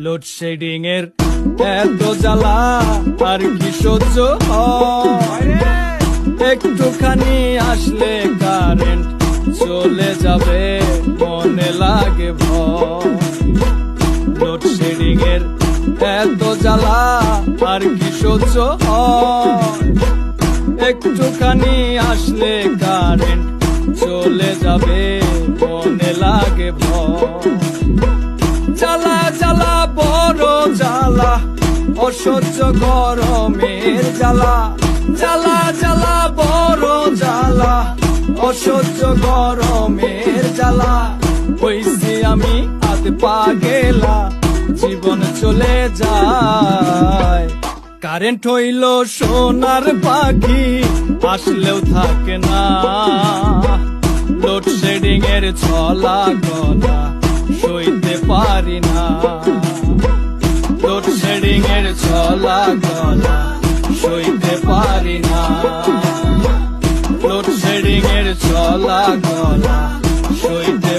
Load shedding এর এত জ্বালা আর কি সহ্য হয়? একটুখানি আসলে কারেন্ট চলে যাবে, মনে লাগে ভয়। লোডশেডিং এর এত জ্বালা আর কি সহ্য হয়? একটুখানি আসলে কারেন্ট চলে যাবে, মনে লাগে ভয়। জ্বালা জ্বালা বড় জ্বালা, অসহ্য গরমের জ্বালা। জ্বালা জ্বালা বড় জ্বালা, অসহ্য গরমের জ্বালা। হইছি আমি আধ পাগেলা, জীবন চলে যায়। কারেন্ট হইল সোনার পাখি, আসলেও থাকে না। লোডশেডিং এর ছলা গলা সইতে পারি না। লোডশেডিং এর ছলা গলা সইতে পারি না। লোডশেডিং এর ছলা গলা সইতে